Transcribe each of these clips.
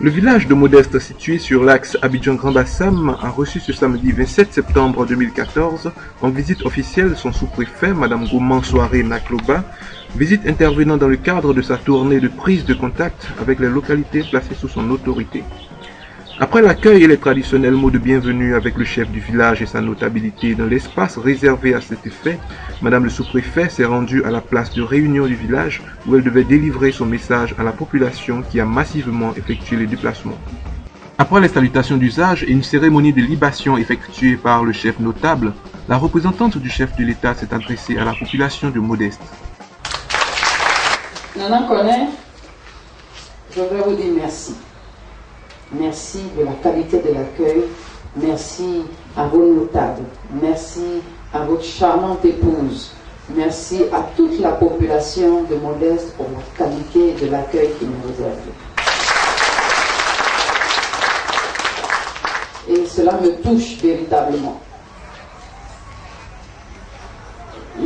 Le village de Modeste, situé sur l'axe Abidjan-Grand Bassam, a reçu ce samedi 27 septembre 2014 en visite officielle son sous-préfet, Mme Gouman Soare Nakloba, visite intervenant dans le cadre de sa tournée de prise de contact avec les localités placées sous son autorité. Après l'accueil et les traditionnels mots de bienvenue avec le chef du village et sa notabilité dans l'espace réservé à cet effet, Madame le sous-préfet s'est rendue à la place de réunion du village où elle devait délivrer son message à la population qui a massivement effectué les déplacements. Après les salutations d'usage et une cérémonie de libation effectuée par le chef notable, la représentante du chef de l'État s'est adressée à la population de Modeste. Nana Koné, je voudrais vous dire merci. Merci de la qualité de l'accueil, merci à vos notables, merci à votre charmante épouse, merci à toute la population de Modeste pour la qualité de l'accueil qui nous réserve. Et cela me touche véritablement.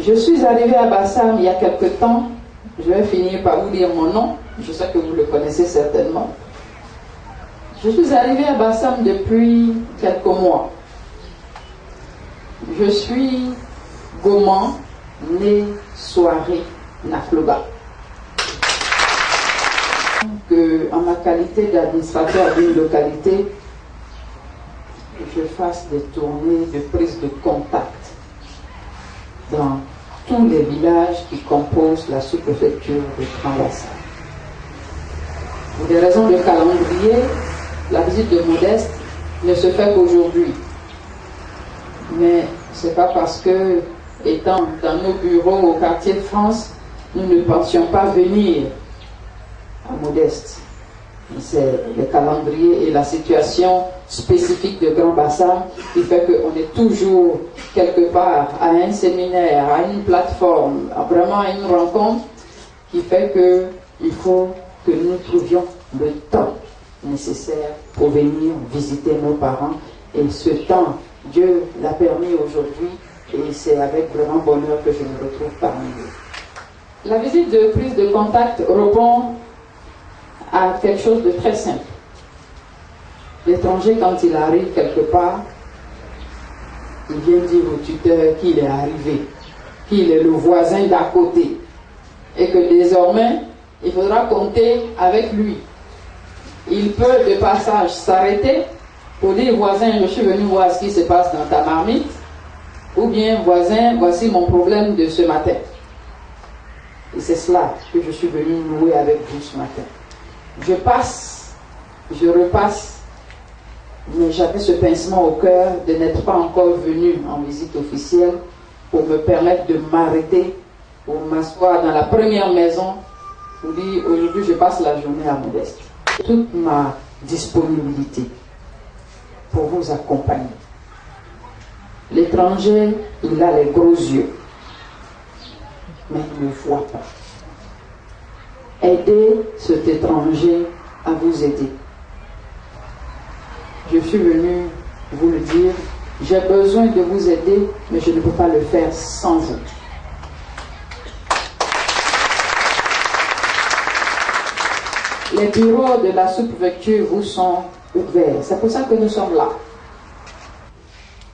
Je suis arrivée à Bassam il y a quelque temps, je vais finir par vous dire mon nom, je sais que vous le connaissez certainement. Je suis arrivée à Bassam depuis quelques mois. Je suis Gouman Soare Nakloba. En ma qualité d'administrateur d'une localité, je fasse des tournées de prise de contact dans tous les villages qui composent la sous-préfecture de Grand Bassam. Pour des raisons de calendrier, la visite de Modeste ne se fait qu'aujourd'hui. Mais ce n'est pas parce que, étant dans nos bureaux au quartier de France, nous ne pensions pas venir à Modeste. C'est le calendrier et la situation spécifique de Grand Bassam qui fait qu'on est toujours quelque part à un séminaire, à une plateforme, vraiment à une rencontre qui fait qu'il faut que nous trouvions le temps nécessaire pour venir visiter nos parents. Et ce temps, Dieu l'a permis aujourd'hui et c'est avec vraiment bonheur que je me retrouve parmi eux. La visite de prise de contact répond à quelque chose de très simple. L'étranger, quand il arrive quelque part, il vient dire au tuteur qu'il est arrivé, qu'il est le voisin d'à côté et que désormais, il faudra compter avec lui. Il peut de passage s'arrêter pour dire voisin, je suis venu voir ce qui se passe dans ta marmite, ou bien voisin, voici mon problème de ce matin. Et c'est cela que je suis venu nouer avec vous ce matin. Je passe, je repasse, mais j'avais ce pincement au cœur de n'être pas encore venu en visite officielle pour me permettre de m'arrêter, pour m'asseoir dans la première maison, pour dire aujourd'hui je passe la journée à Modeste. Toute ma disponibilité pour vous accompagner. L'étranger, il a les gros yeux, mais il ne voit pas. Aidez cet étranger à vous aider. Je suis venu vous le dire, j'ai besoin de vous aider, mais je ne peux pas le faire sans vous. Les bureaux de la sous-préfecture vous sont ouverts. C'est pour ça que nous sommes là.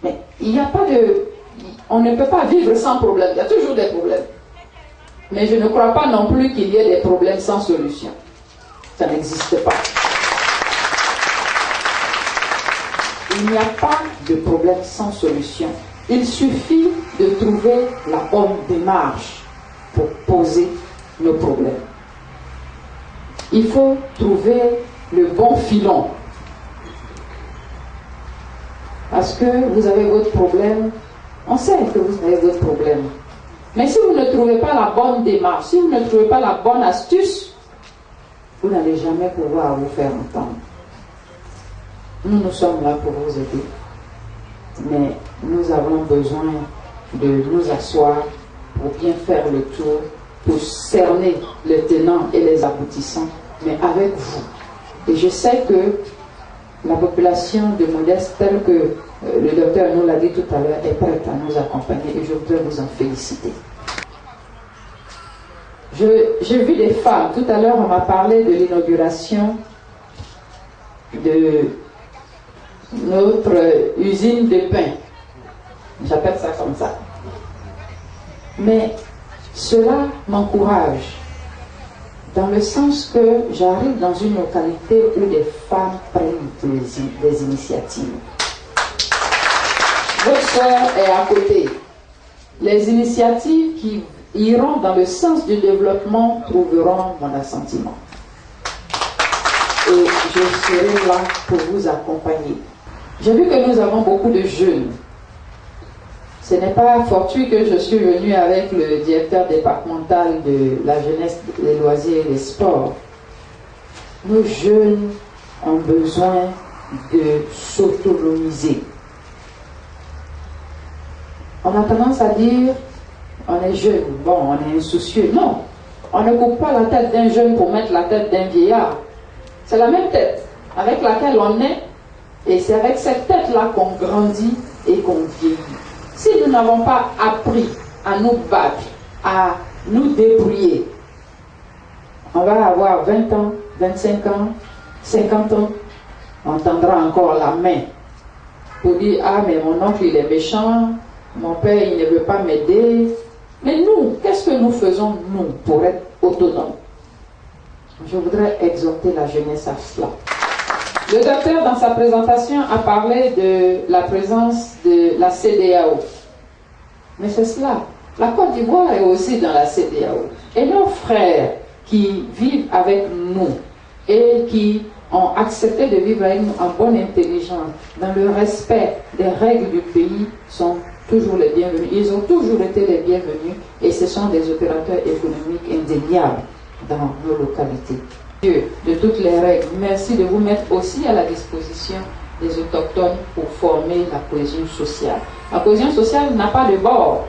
Mais il n'y a pas de... On ne peut pas vivre sans problème. Il y a toujours des problèmes. Mais je ne crois pas non plus qu'il y ait des problèmes sans solution. Ça n'existe pas. Il n'y a pas de problème sans solution. Il suffit de trouver la bonne démarche pour poser nos problèmes. Il faut trouver le bon filon. Parce que vous avez votre problème, on sait que vous avez votre problème. Mais si vous ne trouvez pas la bonne démarche, si vous ne trouvez pas la bonne astuce, vous n'allez jamais pouvoir vous faire entendre. Nous sommes là pour vous aider. Mais nous avons besoin de nous asseoir pour bien faire le tour, pour cerner les tenants et les aboutissants, mais avec vous. Et je sais que la population de Modeste, telle que le docteur nous l'a dit tout à l'heure, est prête à nous accompagner et je voudrais vous en féliciter. J'ai vu des femmes, tout à l'heure on m'a parlé de l'inauguration de notre usine de pain. J'appelle ça comme ça. Mais cela m'encourage dans le sens que j'arrive dans une localité où des femmes prennent des initiatives. Votre soeur est à côté. Les initiatives qui iront dans le sens du développement trouveront mon assentiment. Et je serai là pour vous accompagner. J'ai vu que nous avons beaucoup de jeunes. Ce n'est pas fortuit que je suis venue avec le directeur départemental de la jeunesse, des loisirs et des sports. Nos jeunes ont besoin de s'autonomiser. On a tendance à dire, on est jeune, bon, on est insoucieux. Non, on ne coupe pas la tête d'un jeune pour mettre la tête d'un vieillard. C'est la même tête avec laquelle on est, et c'est avec cette tête-là qu'on grandit et qu'on vieillit. Si nous n'avons pas appris à nous battre, à nous débrouiller, on va avoir 20 ans, 25 ans, 50 ans, on tendra encore la main pour dire, ah mais mon oncle il est méchant, mon père il ne veut pas m'aider. Mais nous, qu'est-ce que nous faisons nous pour être autonomes? Je voudrais exhorter la jeunesse à cela. Le docteur, dans sa présentation, a parlé de la présence de la CEDEAO. Mais c'est cela. La Côte d'Ivoire est aussi dans la CEDEAO. Et nos frères qui vivent avec nous et qui ont accepté de vivre avec nous en bonne intelligence, dans le respect des règles du pays, sont toujours les bienvenus. Ils ont toujours été les bienvenus et ce sont des opérateurs économiques indéniables dans nos localités. Dieu, de toutes les règles, merci de vous mettre aussi à la disposition des autochtones pour former la cohésion sociale. La cohésion sociale n'a pas de bord,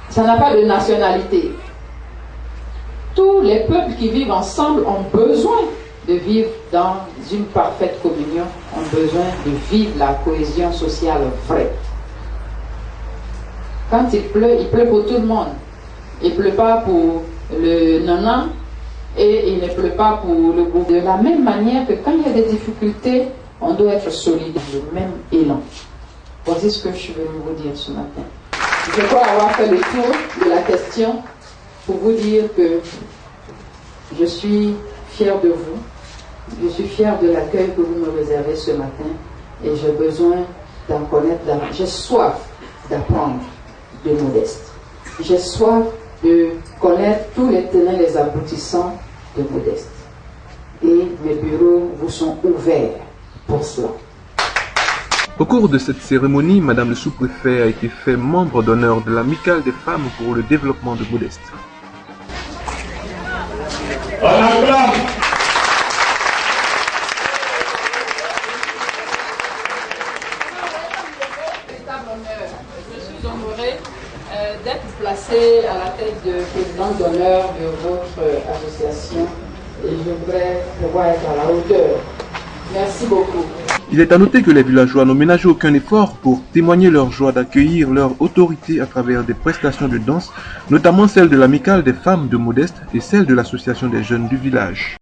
ça n'a pas de nationalité. Tous les peuples qui vivent ensemble ont besoin de vivre dans une parfaite communion, ont besoin de vivre la cohésion sociale vraie. Quand il pleut pour tout le monde. Il ne pleut pas pour le nana et il ne pleut pas pour le groupe. De la même manière que quand il y a des difficultés, on doit être solide dans le même élan. Voici ce que je suis venue vous dire ce matin. Je crois avoir fait le tour de la question pour vous dire que je suis fière de vous. Je suis fière de l'accueil que vous me réservez ce matin et j'ai besoin d'en connaître davantage. J'ai soif d'apprendre de Modeste. J'ai soif de connaître tous les tenants et les aboutissants de Modeste. Et mes bureaux vous sont ouverts pour cela. Au cours de cette cérémonie, Madame le sous-préfet a été fait membre d'honneur de l'Amicale des femmes pour le développement de Modeste. Je suis honorée d'être placée à la tête de président d'honneur de votre association et je voudrais pouvoir être à la hauteur. Merci beaucoup. Il est à noter que les villageois n'ont ménagé aucun effort pour témoigner leur joie d'accueillir leur autorité à travers des prestations de danse, notamment celle de l'Amicale des femmes de Modeste et celle de l'Association des jeunes du village.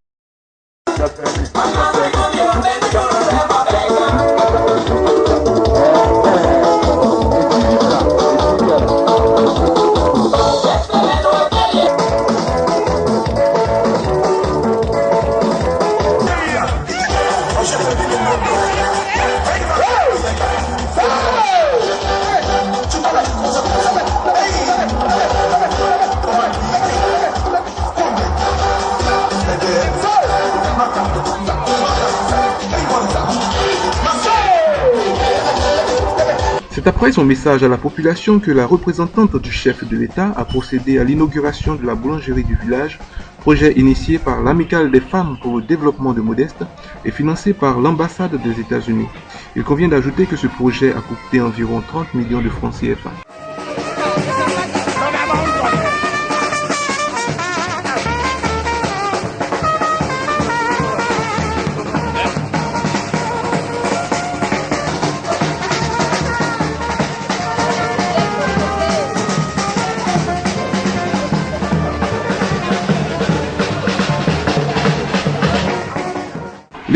C'est après son message à la population que la représentante du chef de l'État a procédé à l'inauguration de la boulangerie du village, projet initié par l'Amicale des femmes pour le développement de Modeste et financé par l'ambassade des États-Unis. Il convient d'ajouter que ce projet a coûté environ 30 millions de francs CFA.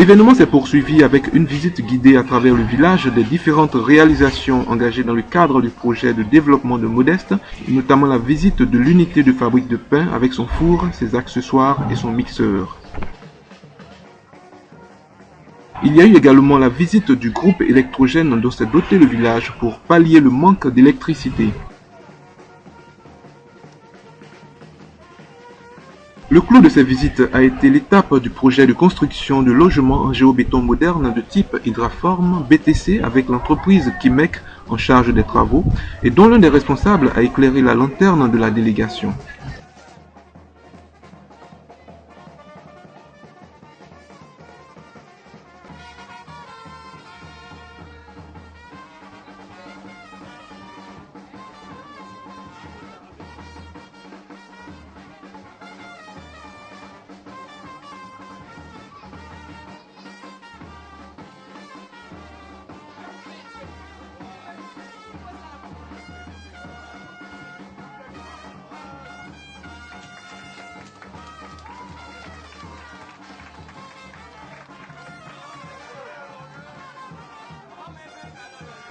L'événement s'est poursuivi avec une visite guidée à travers le village des différentes réalisations engagées dans le cadre du projet de développement de Modeste, notamment la visite de l'unité de fabrique de pain avec son four, ses accessoires et son mixeur. Il y a eu également la visite du groupe électrogène dont s'est doté le village pour pallier le manque d'électricité. Le clou de ces visites a été l'étape du projet de construction de logements en géobéton moderne de type Hydraform BTC avec l'entreprise Kimec en charge des travaux et dont l'un des responsables a éclairé la lanterne de la délégation.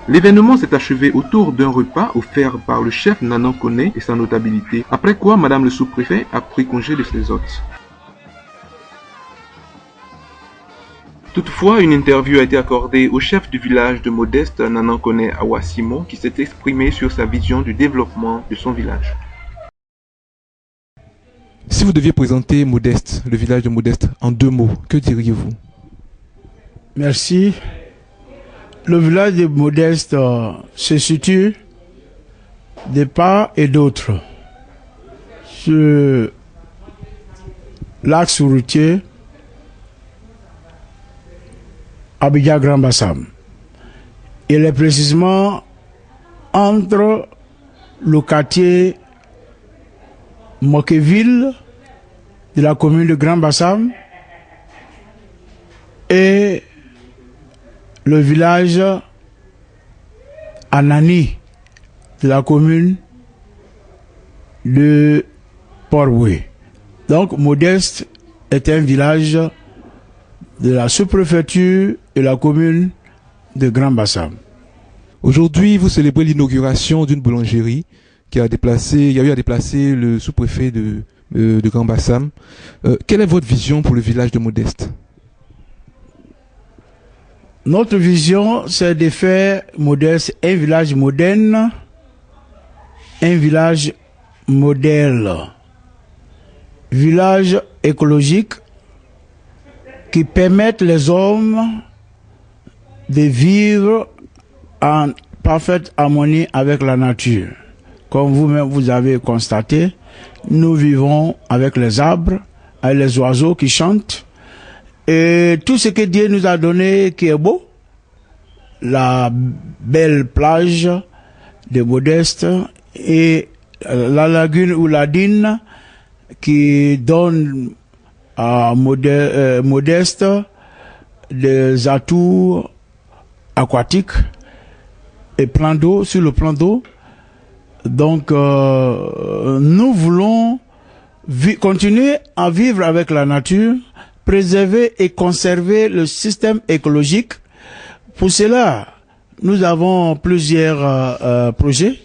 L'événement s'est achevé autour d'un repas offert par le chef Nanan Koné et sa notabilité, après quoi Madame le sous-préfet a pris congé de ses hôtes. Toutefois, une interview a été accordée au chef du village de Modeste, Nanan Koné Awa Simon, qui s'est exprimé sur sa vision du développement de son village. Si vous deviez présenter Modeste, le village de Modeste, en 2 mots, que diriez-vous? Merci. Le village de Modeste se situe de part et d'autre sur l'axe routier Abidjan-Grand Bassam. Il est précisément entre le quartier Moqueville de la commune de Grand Bassam et le village Anani de la commune de Port-Boué. Donc Modeste est un village de la sous-préfecture et la commune de Grand Bassam. Aujourd'hui, vous célébrez l'inauguration d'une boulangerie qui a eu à déplacer le sous-préfet de Grand Bassam. Quelle est votre vision pour le village de Modeste? Notre vision, c'est de faire Modeste un village moderne, un village modèle, village écologique qui permette les hommes de vivre en parfaite harmonie avec la nature. Comme vous-même vous avez constaté, nous vivons avec les arbres, avec les oiseaux qui chantent, et tout ce que Dieu nous a donné qui est beau, la belle plage de Modeste et la lagune ou la dîne qui donne à Modeste des atouts aquatiques et plans d'eau, sur le plan d'eau. Donc nous voulons continuer à vivre avec la nature, préserver et conserver le système écologique. Pour cela, nous avons plusieurs projets.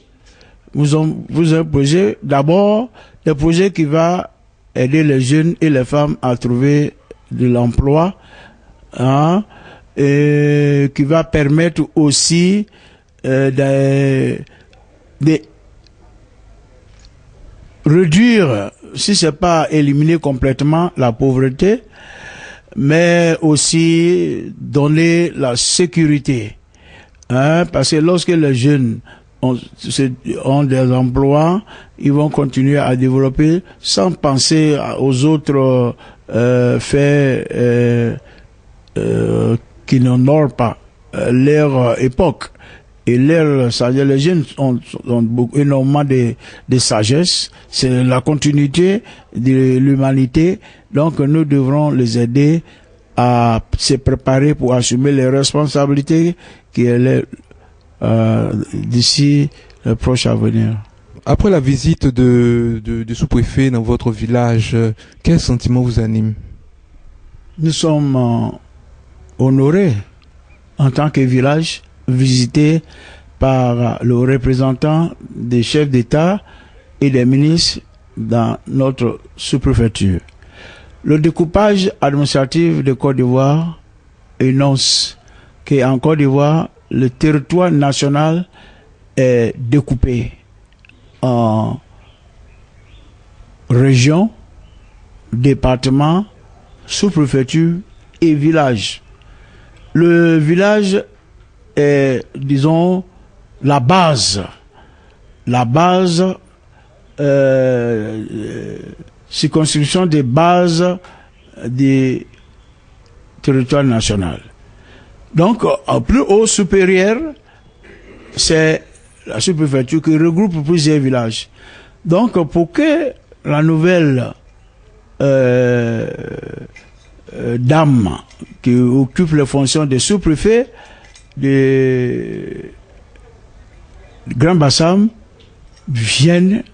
Nous avons plusieurs projets. D'abord, le projet qui va aider les jeunes et les femmes à trouver de l'emploi, hein, et qui va permettre aussi de réduire, si ce n'est pas éliminer complètement la pauvreté, mais aussi donner la sécurité. Hein, parce que lorsque les jeunes ont des emplois, ils vont continuer à développer sans penser aux autres faits qui n'honorent pas leur époque. Et les jeunes ont énormément de sagesse. C'est la continuité de l'humanité. Donc nous devrons les aider à se préparer pour assumer les responsabilités qui est d'ici le proche avenir. Après la visite du sous-préfet dans votre village, quel sentiment vous anime? Nous sommes honoré en tant que village visité par le représentant des chefs d'État et des ministres dans notre sous-préfecture. Le découpage administratif de Côte d'Ivoire énonce qu'en Côte d'Ivoire, le territoire national est découpé en régions, départements, sous-préfecture et villages. Le village est, disons, la base circonscription des bases du territoire national. Donc, en plus haut supérieur, c'est la sous-préfecture qui regroupe plusieurs villages. Donc, pour que la nouvelle dame qui occupe les fonctions de sous-préfet de Grand Bassam vienne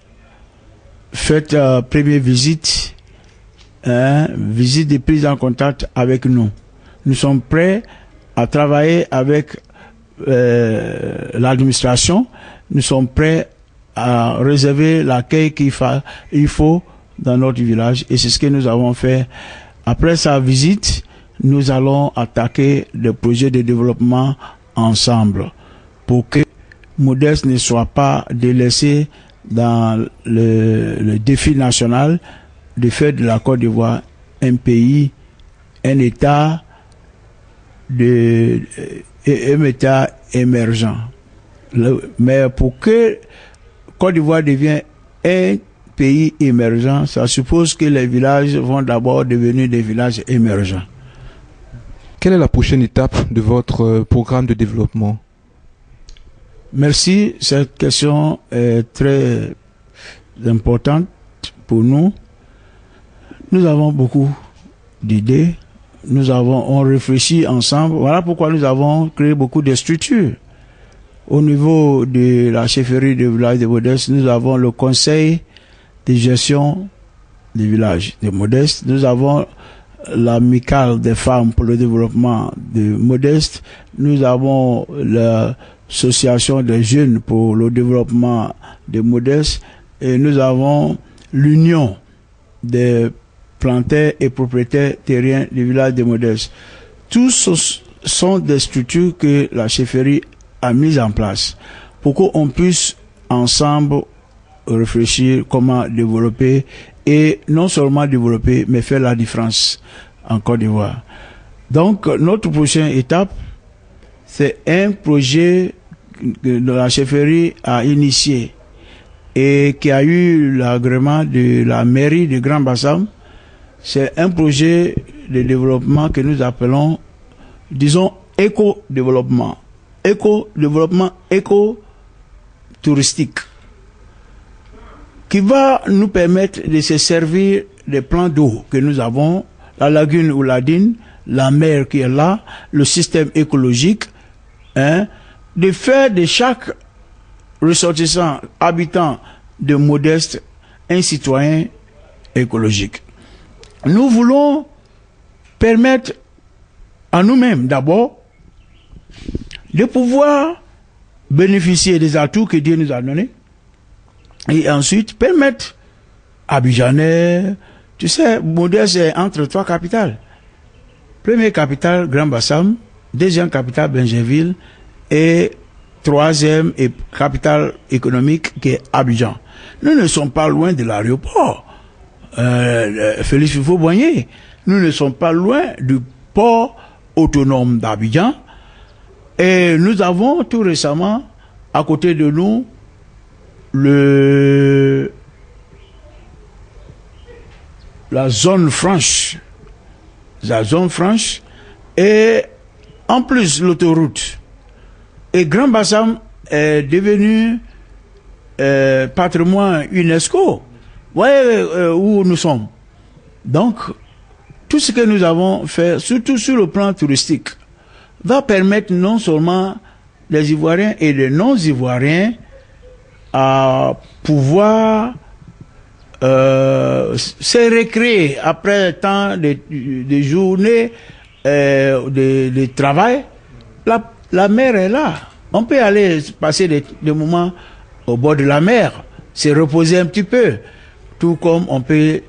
faire première visite, visite de prise en contact avec nous. Nous sommes prêts à travailler avec l'administration. Nous sommes prêts à réserver l'accueil qu'il faut dans notre village, et c'est ce que nous avons fait. Après sa visite, nous allons attaquer des projets de développement ensemble pour que Modeste ne soit pas délaissé dans le défi national de faire de la Côte d'Ivoire un pays, un État émergent. Mais pour que Côte d'Ivoire devienne un pays émergent, ça suppose que les villages vont d'abord devenir des villages émergents. Quelle est la prochaine étape de votre programme de développement? Merci, cette question est très importante pour nous. Nous avons beaucoup d'idées, on réfléchit ensemble. Voilà pourquoi nous avons créé beaucoup de structures. Au niveau de la chefferie du village de Modeste, nous avons le conseil de gestion du village de Modeste. Nous avons l'amicale des femmes pour le développement de Modeste. Nous avons l'association des jeunes pour le développement de Modeste. Et nous avons l'union des planteurs et propriétaires terriens du village de Modeste. Tous sont des structures que la chefferie a mises en place pour qu'on puisse ensemble réfléchir comment développer, et non seulement développer, mais faire la différence en Côte d'Ivoire. Donc, notre prochaine étape, c'est un projet que la chefferie a initié et qui a eu l'agrément de la mairie de Grand Bassam. C'est un projet de développement que nous appelons, disons, éco-développement. Éco-développement éco-touristique, qui va nous permettre de se servir des plans d'eau que nous avons, la lagune Ouladine, la mer qui est là, le système écologique, de faire de chaque ressortissant, habitant de Modeste, un citoyen écologique. Nous voulons permettre à nous-mêmes d'abord de pouvoir bénéficier des atouts que Dieu nous a donnés, et ensuite permettre à Abidjanais, tu sais, Modeste est entre trois capitales. Première capitale, Grand Bassam, deuxième capitale, Benjerville, et troisième capitale économique qui est Abidjan. Nous ne sommes pas loin de l'aéroport. Félix Houphouët-Boigny, nous ne sommes pas loin du port autonome d'Abidjan. Et nous avons tout récemment, à côté de nous, la zone franche. La zone franche et en plus l'autoroute. Et Grand Bassam est devenu patrimoine UNESCO. Vous voyez où nous sommes. Donc, tout ce que nous avons fait, surtout sur le plan touristique, va permettre non seulement les Ivoiriens et les non-Ivoiriens à pouvoir se récréer après tant de journées de travail, la mer est là. On peut aller passer des moments au bord de la mer, se reposer un petit peu, tout comme on peut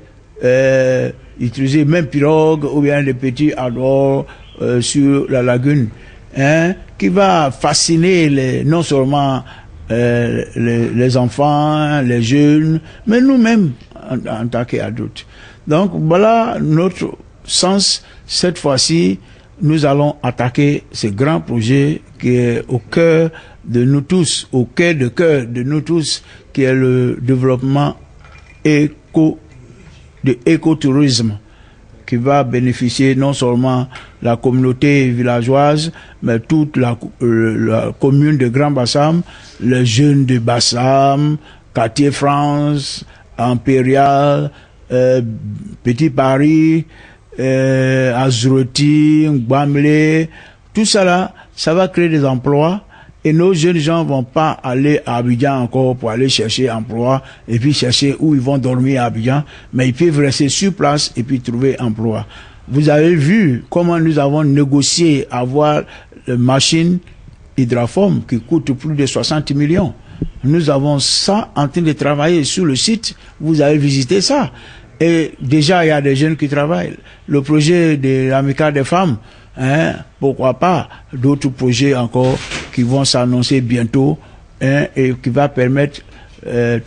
utiliser même pirogue ou bien des petits abords sur la lagune, hein, qui va fasciner non seulement les enfants, les jeunes, mais nous-mêmes en tant qu'adultes. Donc voilà notre sens. Cette fois-ci, nous allons attaquer ce grand projet qui est au cœur de nous tous, au cœur de nous tous, qui est le développement de écotourisme, qui va bénéficier non seulement la communauté villageoise, mais toute la commune de Grand Bassam, les jeunes de Bassam, Quartier France, Impérial, Petit Paris, Azuroti, Gbamlé, tout ça là, ça va créer des emplois. Et nos jeunes gens vont pas aller à Abidjan encore pour aller chercher emploi et puis chercher où ils vont dormir à Abidjan, mais ils peuvent rester sur place et puis trouver emploi. Vous avez vu comment nous avons négocié avoir une machine hydroforme qui coûte plus de 60 millions. Nous avons ça en train de travailler sur le site. Vous avez visité ça. Et déjà, il y a des jeunes qui travaillent. Le projet de l'amicale des femmes, hein, pourquoi pas d'autres projets encore qui vont s'annoncer bientôt, hein, et qui va permettre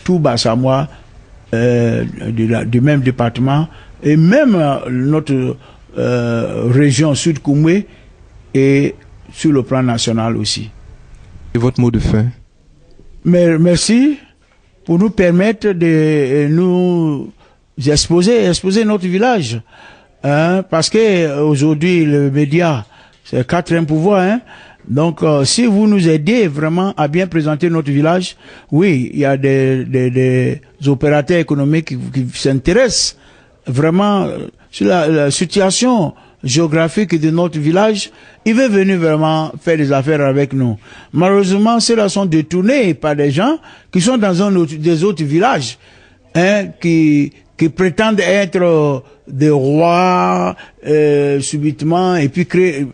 tout Bassamois du même département et même notre région Sud Koumé et sur le plan national aussi. Et votre mot de fin? Mais merci pour nous permettre de nous exposer notre village. Hein, parce que aujourd'hui le média c'est le quatrième pouvoir, hein. Donc si vous nous aidez vraiment à bien présenter notre village, oui, il y a des opérateurs économiques qui s'intéressent vraiment sur la situation géographique de notre village. Ils veulent venir vraiment faire des affaires avec nous. Malheureusement, ceux-là sont détournés par des gens qui sont dans des autres villages, hein, qui prétendent être des rois subitement et puis créer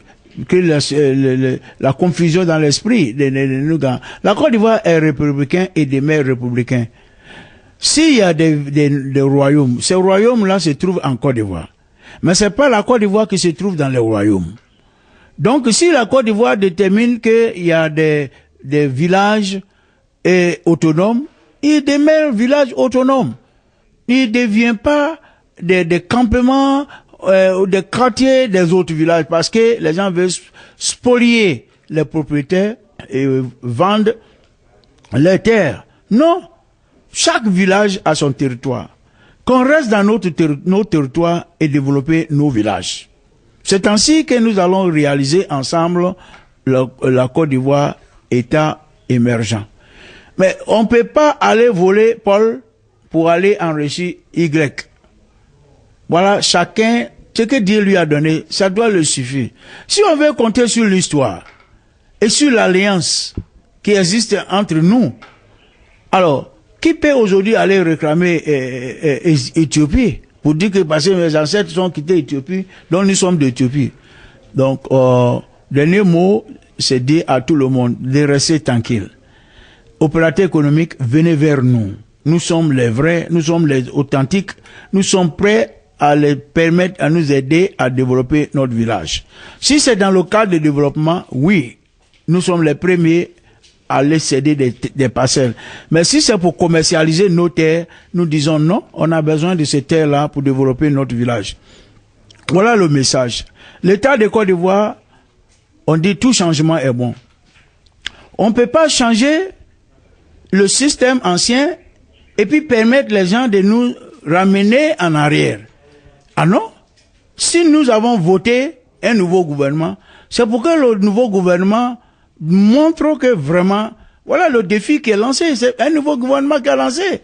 la confusion dans l'esprit de nous. La Côte d'Ivoire est républicain et des maires républicains. S'il y a des royaumes, ces royaumes-là se trouvent en Côte d'Ivoire. Mais c'est pas la Côte d'Ivoire qui se trouve dans les royaumes. Donc si la Côte d'Ivoire détermine qu'il y a des villages autonomes, il demeure village autonome. Il ne devient pas des campements ou des quartiers des autres villages parce que les gens veulent spolier les propriétaires et vendre les terres. Non, chaque village a son territoire. Qu'on reste dans nos territoires et développer nos villages. C'est ainsi que nous allons réaliser ensemble la Côte d'Ivoire État émergent. Mais on ne peut pas aller voler Paul pour aller enrichir Y. Voilà, chacun, ce que Dieu lui a donné, ça doit le suffire. Si on veut compter sur l'histoire et sur l'alliance qui existe entre nous, alors, qui peut aujourd'hui aller réclamer Éthiopie pour dire que parce que mes ancêtres ont quitté Éthiopie, donc nous sommes d'Éthiopie. Donc, dernier mot, c'est dire à tout le monde de rester tranquille. Opérateurs économiques, venez vers nous. Nous sommes les vrais, nous sommes les authentiques, nous sommes prêts à les permettre, à nous aider à développer notre village. Si c'est dans le cadre de développement, oui, nous sommes les premiers à les céder des parcelles. Mais si c'est pour commercialiser nos terres, nous disons non, on a besoin de ces terres-là pour développer notre village. Voilà le message. L'État de Côte d'Ivoire, on dit tout changement est bon. On ne peut pas changer le système ancien et puis permettre les gens de nous ramener en arrière. Ah non? Si nous avons voté un nouveau gouvernement, c'est pour que le nouveau gouvernement montre que vraiment, voilà le défi qui est lancé. C'est un nouveau gouvernement qui a lancé.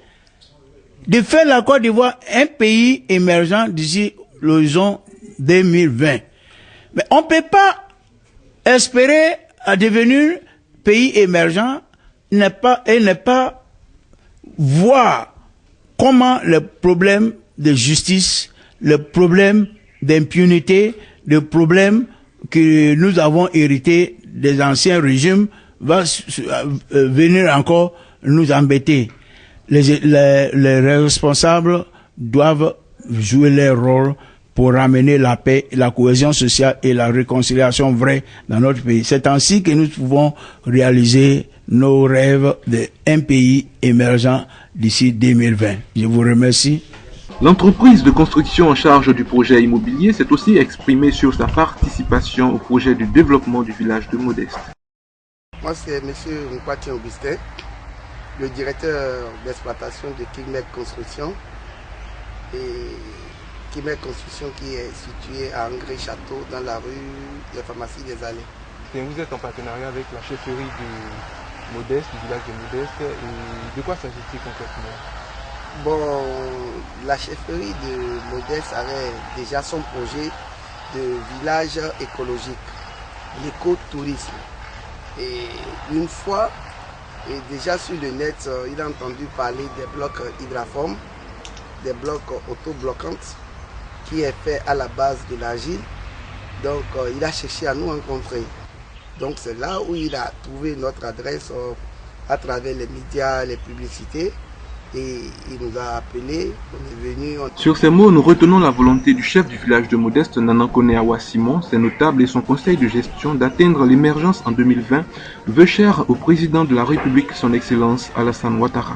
De faire la Côte d'Ivoire un pays émergent d'ici l'horizon 2020. Mais on ne peut pas espérer à devenir pays émergent et ne pas voir comment le problème de justice, le problème d'impunité, des problèmes que nous avons hérités des anciens régimes va venir encore nous embêter. Les responsables doivent jouer leur rôle pour ramener la paix, la cohésion sociale et la réconciliation vraie dans notre pays. C'est ainsi que nous pouvons réaliser nos rêves d'un pays émergent d'ici 2020. Je vous remercie. L'entreprise de construction en charge du projet immobilier s'est aussi exprimée sur sa participation au projet du développement du village de Modeste. Moi, c'est M. Nkwati Augustin, le directeur d'exploitation de Kilmec Construction. Et Kilmec Construction qui est situé à Angré-Château, dans la rue des Pharmacies des Allées. Et vous êtes en partenariat avec la chefferie de Modeste, du village de Modeste. Et de quoi s'agit-il concrètement? Bon, la chefferie de Modeste avait déjà son projet de village écologique, l'écotourisme. Et une fois, déjà sur le net, il a entendu parler des blocs hydraformes, des blocs autobloquantes, qui est fait à la base de l'argile. Donc il a cherché à nous rencontrer. Donc c'est là où il a trouvé notre adresse à travers les médias, les publicités. Et il nous a appelés, on est venu. Sur ces mots, nous retenons la volonté du chef du village de Modeste, Nanankone Awa Simon, ses notables et son conseil de gestion d'atteindre l'émergence en 2020, vœu cher au président de la République, son Excellence Alassane Ouattara.